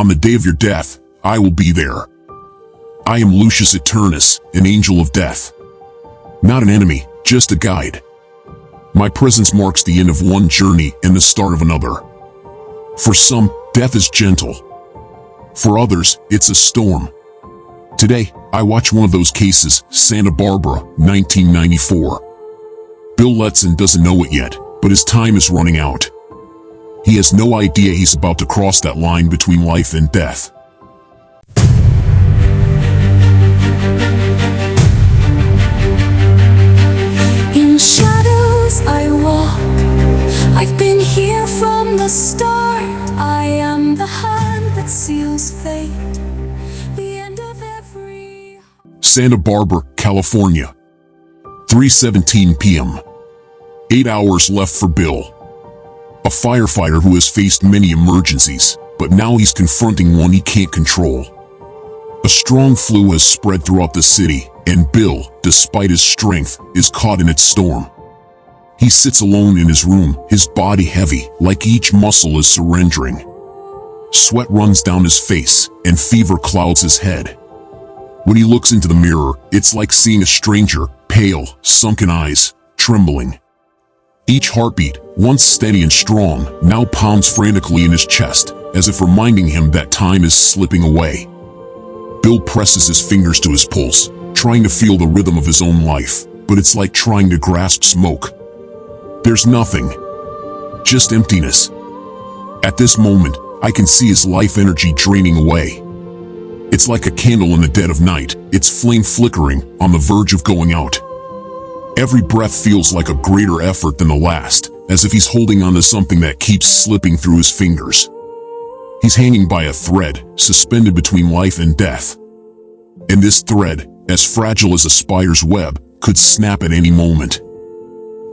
On the day of your death, I will be there. I am Lucius Aeternus, an angel of death. Not an enemy, just a guide. My presence marks the end of one journey and the start of another. For some, death is gentle. For others, it's a storm. Today, I watch one of those cases, Santa Barbara, 1994. Bill Letson doesn't know it yet, but his time is running out. He has no idea he's about to cross that line between life and death. In shadows I walk. I've been here from the start. I am the hand that seals fate. The end of every... Santa Barbara, California. 3:17 p.m. 8 hours left for Bill. A firefighter who has faced many emergencies, but now he's confronting one he can't control. A strong flu has spread throughout the city, and Bill, despite his strength, is caught in its storm. He sits alone in his room, his body heavy, like each muscle is surrendering. Sweat runs down his face, and fever clouds his head. When he looks into the mirror, it's like seeing a stranger, pale, sunken eyes, trembling. Each heartbeat, once steady and strong, now pounds frantically in his chest, as if reminding him that time is slipping away. Bill presses his fingers to his pulse, trying to feel the rhythm of his own life, but it's like trying to grasp smoke. There's nothing. Just emptiness. At this moment, I can see his life energy draining away. It's like a candle in the dead of night, its flame flickering, on the verge of going out. Every breath feels like a greater effort than the last, as if he's holding on to something that keeps slipping through his fingers. He's hanging by a thread, suspended between life and death. And this thread, as fragile as a spider's web, could snap at any moment.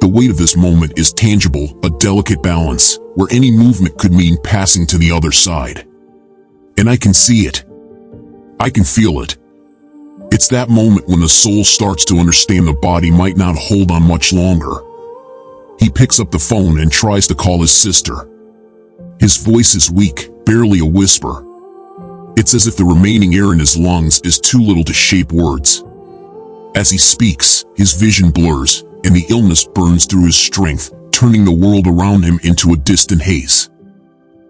The weight of this moment is tangible, a delicate balance, where any movement could mean passing to the other side. And I can see it. I can feel it. It's that moment when the soul starts to understand the body might not hold on much longer. He picks up the phone and tries to call his sister. His voice is weak, barely a whisper. It's as if the remaining air in his lungs is too little to shape words. As he speaks, his vision blurs, and the illness burns through his strength, turning the world around him into a distant haze.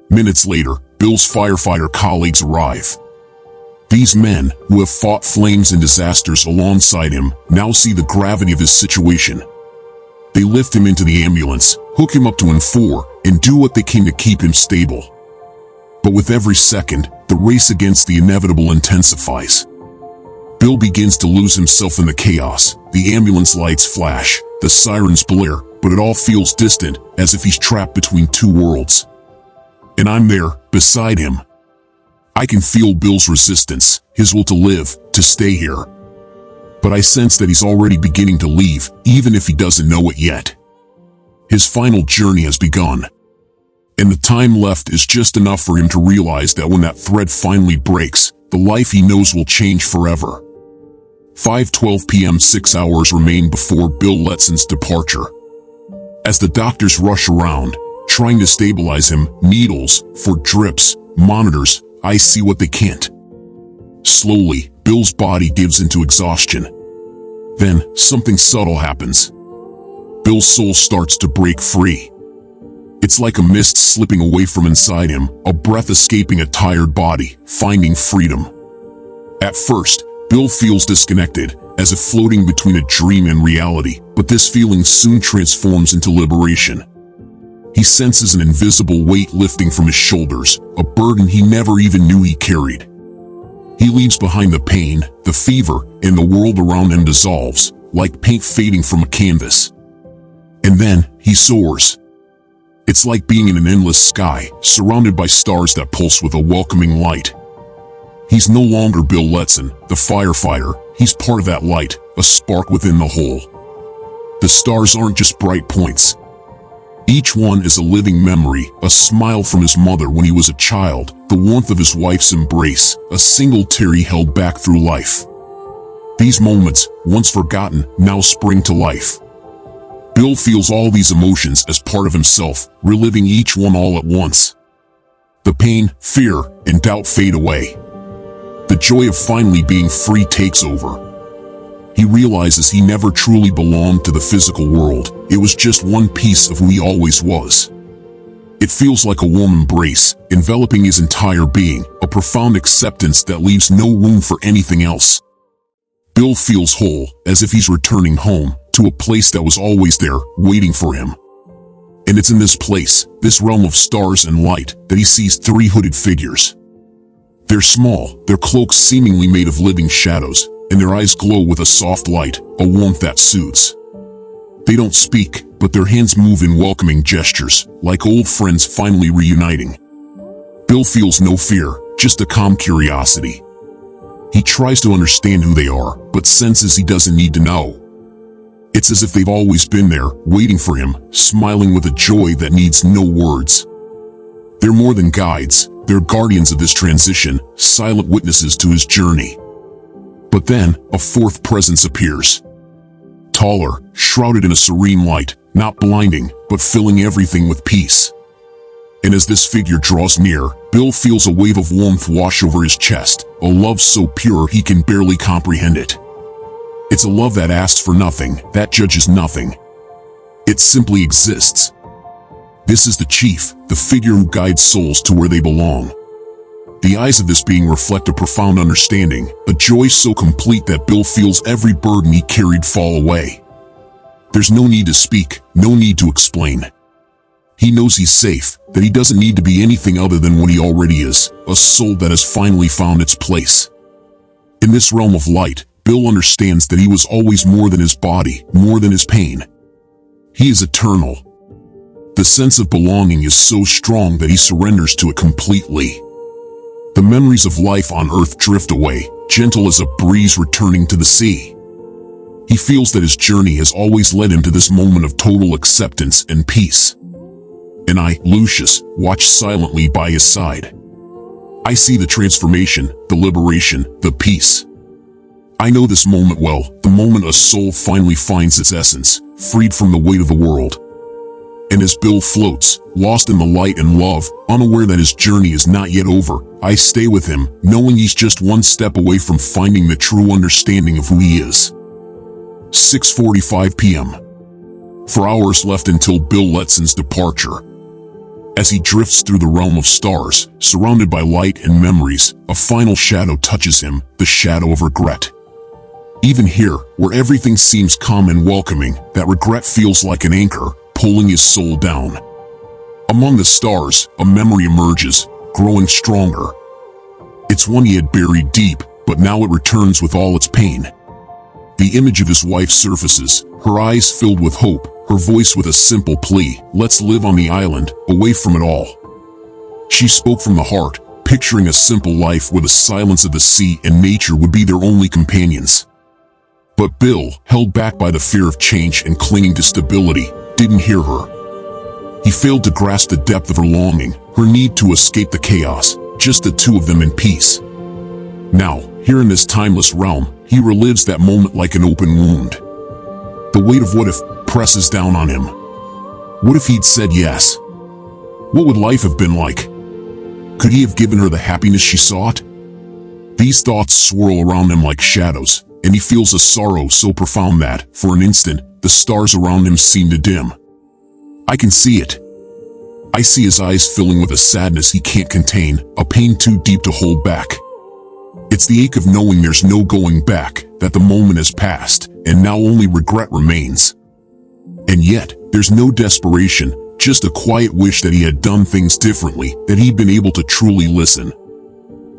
Minutes later, Bill's firefighter colleagues arrive. These men, who have fought flames and disasters alongside him, now see the gravity of his situation. They lift him into the ambulance, hook him up to N4, and do what they can to keep him stable. But with every second, the race against the inevitable intensifies. Bill begins to lose himself in the chaos. The ambulance lights flash, the sirens blare, but it all feels distant, as if he's trapped between two worlds. And I'm there, beside him. I can feel Bill's resistance, his will to live, to stay here. But I sense that he's already beginning to leave, even if he doesn't know it yet. His final journey has begun. And the time left is just enough for him to realize that when that thread finally breaks, the life he knows will change forever. 5:12 p.m. 6 hours remain before Bill Letson's departure. As the doctors rush around, trying to stabilize him, needles, for drips, monitors, I see what they can't. Slowly, Bill's body gives into exhaustion. Then, something subtle happens. Bill's soul starts to break free. It's like a mist slipping away from inside him, a breath escaping a tired body, finding freedom. At first, Bill feels disconnected, as if floating between a dream and reality, but this feeling soon transforms into liberation. He senses an invisible weight lifting from his shoulders, a burden he never even knew he carried. He leaves behind the pain, the fever, and the world around him dissolves, like paint fading from a canvas. And then, he soars. It's like being in an endless sky, surrounded by stars that pulse with a welcoming light. He's no longer Bill Letson, the firefighter, he's part of that light, a spark within the whole. The stars aren't just bright points. Each one is a living memory, a smile from his mother when he was a child, the warmth of his wife's embrace, a single tear he held back through life. These moments, once forgotten, now spring to life. Bill feels all these emotions as part of himself, reliving each one all at once. The pain, fear, and doubt fade away. The joy of finally being free takes over. He realizes he never truly belonged to the physical world. It was just one piece of who he always was. It feels like a warm embrace, enveloping his entire being, a profound acceptance that leaves no room for anything else. Bill feels whole, as if he's returning home, to a place that was always there, waiting for him. And it's in this place, this realm of stars and light, that he sees three hooded figures. They're small, their cloaks seemingly made of living shadows, and their eyes glow with a soft light, a warmth that soothes. They don't speak, but their hands move in welcoming gestures, like old friends finally reuniting. Bill feels no fear, just a calm curiosity. He tries to understand who they are, but senses he doesn't need to know. It's as if they've always been there, waiting for him, smiling with a joy that needs no words. They're more than guides, they're guardians of this transition, silent witnesses to his journey. But then, a fourth presence appears. Taller, shrouded in a serene light, not blinding, but filling everything with peace. And as this figure draws near, Bill feels a wave of warmth wash over his chest, a love so pure he can barely comprehend it. It's a love that asks for nothing, that judges nothing. It simply exists. This is the chief, the figure who guides souls to where they belong. The eyes of this being reflect a profound understanding, a joy so complete that Bill feels every burden he carried fall away. There's no need to speak, no need to explain. He knows he's safe, that he doesn't need to be anything other than what he already is, a soul that has finally found its place. In this realm of light, Bill understands that he was always more than his body, more than his pain. He is eternal. The sense of belonging is so strong that he surrenders to it completely. The memories of life on Earth drift away, gentle as a breeze returning to the sea. He feels that his journey has always led him to this moment of total acceptance and peace. And I, Lucius, watch silently by his side. I see the transformation, the liberation, the peace. I know this moment well, the moment a soul finally finds its essence, freed from the weight of the world. And as Bill floats, lost in the light and love, unaware that his journey is not yet over, I stay with him, knowing he's just one step away from finding the true understanding of who he is. 6:45 p.m. 4 hours left until Bill Letson's departure. As he drifts through the realm of stars, surrounded by light and memories, a final shadow touches him, the shadow of regret. Even here, where everything seems calm and welcoming, that regret feels like an anchor, pulling his soul down. Among the stars, a memory emerges, growing stronger. It's one he had buried deep, but now it returns with all its pain. The image of his wife surfaces, her eyes filled with hope, her voice with a simple plea, "Let's live on the island, away from it all." She spoke from the heart, picturing a simple life where the silence of the sea and nature would be their only companions. But Bill, held back by the fear of change and clinging to stability, didn't hear her. He failed to grasp the depth of her longing, her need to escape the chaos, just the two of them in peace. Now, here in this timeless realm, he relives that moment like an open wound. The weight of what if presses down on him. What if he'd said yes? What would life have been like? Could he have given her the happiness she sought? These thoughts swirl around him like shadows, and he feels a sorrow so profound that, for an instant, the stars around him seem to dim. I can see it. I see his eyes filling with a sadness he can't contain, a pain too deep to hold back. It's the ache of knowing there's no going back, that the moment has passed, and now only regret remains. And yet, there's no desperation, just a quiet wish that he had done things differently, that he'd been able to truly listen.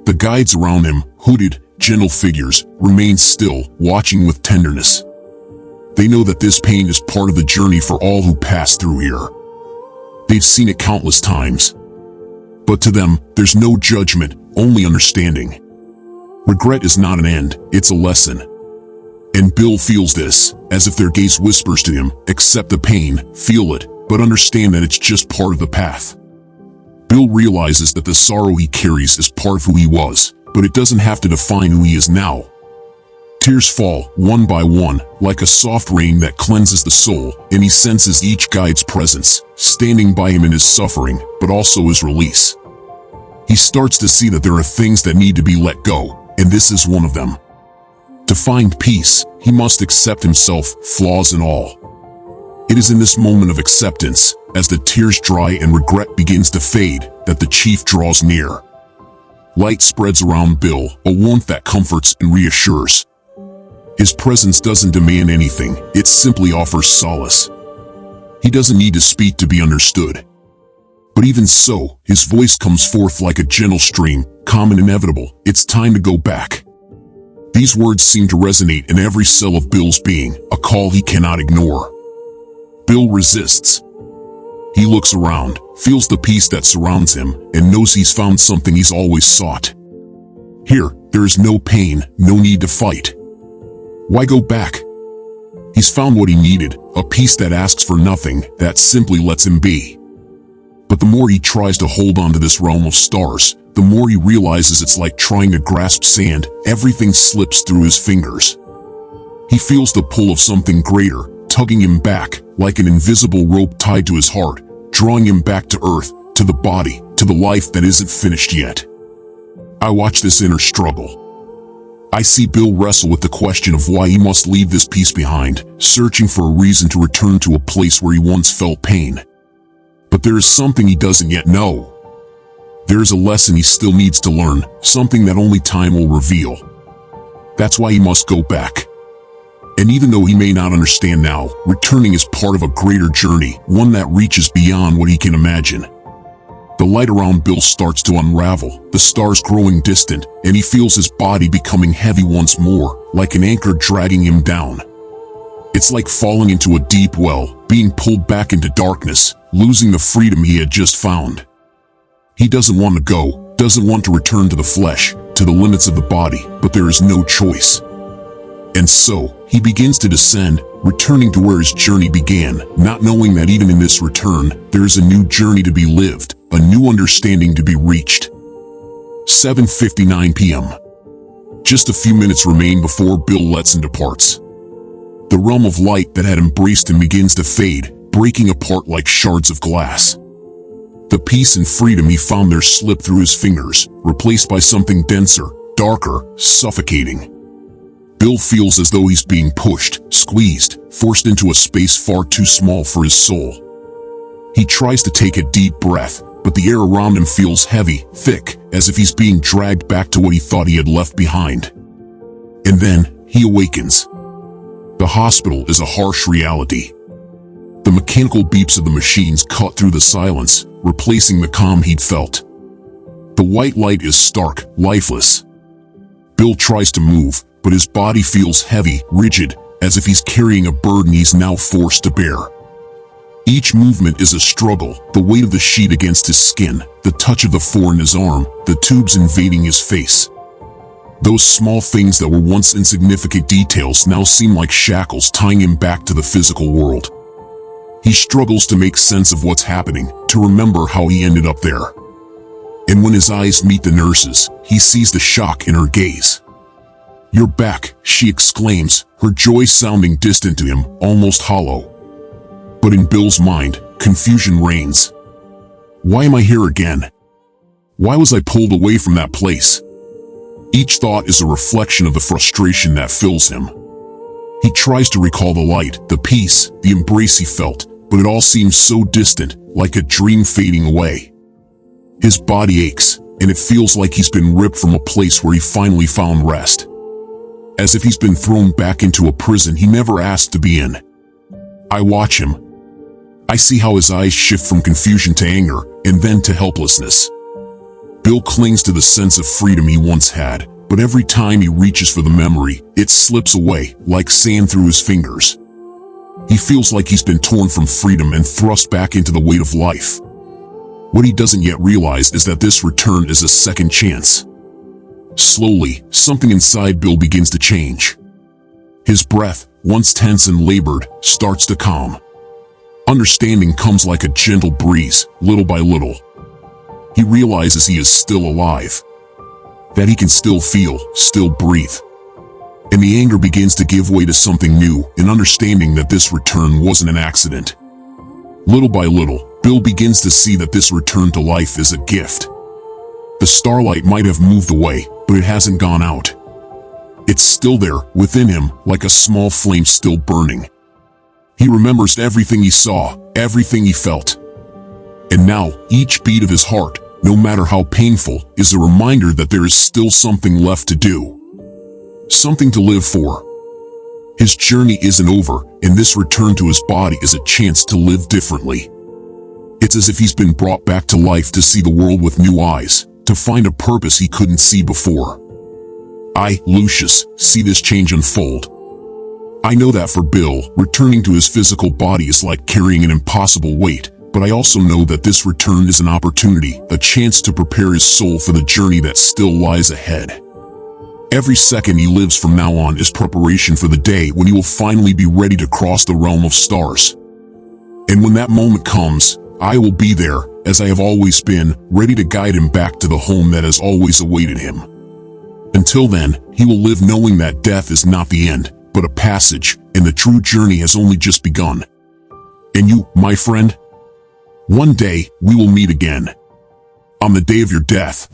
The guides around him, hooded, gentle figures, remain still, watching with tenderness. They know that this pain is part of the journey for all who pass through here. They've seen it countless times. But to them, there's no judgment, only understanding. Regret is not an end, it's a lesson. And Bill feels this, as if their gaze whispers to him, accept the pain, feel it, but understand that it's just part of the path. Bill realizes that the sorrow he carries is part of who he was, but it doesn't have to define who he is now. Tears fall, one by one, like a soft rain that cleanses the soul, and he senses each guide's presence, standing by him in his suffering, but also his release. He starts to see that there are things that need to be let go, and this is one of them. To find peace, he must accept himself, flaws and all. It is in this moment of acceptance, as the tears dry and regret begins to fade, that the chief draws near. Light spreads around Bill, a warmth that comforts and reassures. His presence doesn't demand anything, it simply offers solace. He doesn't need to speak to be understood. But even so, his voice comes forth like a gentle stream, calm and inevitable. It's time to go back. These words seem to resonate in every cell of Bill's being, a call he cannot ignore. Bill resists. He looks around, feels the peace that surrounds him, and knows he's found something he's always sought. Here, there is no pain, no need to fight. Why go back? He's found what he needed, a peace that asks for nothing, that simply lets him be. But the more he tries to hold on to this realm of stars, the more he realizes it's like trying to grasp sand. Everything slips through his fingers. He feels the pull of something greater, tugging him back, like an invisible rope tied to his heart, drawing him back to earth, to the body, to the life that isn't finished yet. I watch this inner struggle. I see Bill wrestle with the question of why he must leave this peace behind, searching for a reason to return to a place where he once felt pain. But there is something he doesn't yet know. There is a lesson he still needs to learn, something that only time will reveal. That's why he must go back. And even though he may not understand now, returning is part of a greater journey, one that reaches beyond what he can imagine. The light around Bill starts to unravel, the stars growing distant, and he feels his body becoming heavy once more, like an anchor dragging him down. It's like falling into a deep well, being pulled back into darkness, losing the freedom he had just found. He doesn't want to go, doesn't want to return to the flesh, to the limits of the body, but there is no choice. And so, he begins to descend, returning to where his journey began, not knowing that even in this return, there is a new journey to be lived, a new understanding to be reached. 7:59 p.m. Just a few minutes remain before Bill Letson departs. The realm of light that had embraced him begins to fade, breaking apart like shards of glass. The peace and freedom he found there slip through his fingers, replaced by something denser, darker, suffocating. Bill feels as though he's being pushed, squeezed, forced into a space far too small for his soul. He tries to take a deep breath, but the air around him feels heavy, thick, as if he's being dragged back to what he thought he had left behind. And then, he awakens. The hospital is a harsh reality. The mechanical beeps of the machines cut through the silence, replacing the calm he'd felt. The white light is stark, lifeless. Bill tries to move, but his body feels heavy, rigid, as if he's carrying a burden he's now forced to bear. Each movement is a struggle, the weight of the sheet against his skin, the touch of the four in his arm, the tubes invading his face. Those small things that were once insignificant details now seem like shackles tying him back to the physical world. He struggles to make sense of what's happening, to remember how he ended up there. And when his eyes meet the nurse's, he sees the shock in her gaze. "You're back," she exclaims, her joy sounding distant to him, almost hollow. But in Bill's mind, confusion reigns. Why am I here again? Why was I pulled away from that place? Each thought is a reflection of the frustration that fills him. He tries to recall the light, the peace, the embrace he felt, but it all seems so distant, like a dream fading away. His body aches, and it feels like he's been ripped from a place where he finally found rest. As if he's been thrown back into a prison he never asked to be in. I watch him. I see how his eyes shift from confusion to anger, and then to helplessness. Bill clings to the sense of freedom he once had, but every time he reaches for the memory, it slips away, like sand through his fingers. He feels like he's been torn from freedom and thrust back into the weight of life. What he doesn't yet realize is that this return is a second chance. Slowly, something inside Bill begins to change. His breath, once tense and labored, starts to calm. Understanding comes like a gentle breeze, little by little. He realizes he is still alive. That he can still feel, still breathe. And the anger begins to give way to something new, an understanding that this return wasn't an accident. Little by little, Bill begins to see that this return to life is a gift. The starlight might have moved away, but it hasn't gone out. It's still there, within him, like a small flame still burning. He remembers everything he saw, everything he felt. And now, each beat of his heart, no matter how painful, is a reminder that there is still something left to do. Something to live for. His journey isn't over, and this return to his body is a chance to live differently. It's as if he's been brought back to life to see the world with new eyes, to find a purpose he couldn't see before. I, Lucius, see this change unfold. I know that for Bill, returning to his physical body is like carrying an impossible weight, but I also know that this return is an opportunity, a chance to prepare his soul for the journey that still lies ahead. Every second he lives from now on is preparation for the day when he will finally be ready to cross the realm of stars. And when that moment comes, I will be there, as I have always been, ready to guide him back to the home that has always awaited him. Until then, he will live knowing that death is not the end, but a passage, and the true journey has only just begun. And you, my friend? One day, we will meet again. On the day of your death.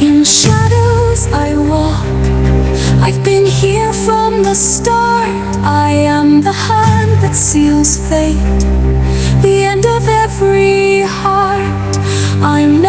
In shadows I walk. I've been here from the start. I am the hand that seals fate, the end of every heart. I'm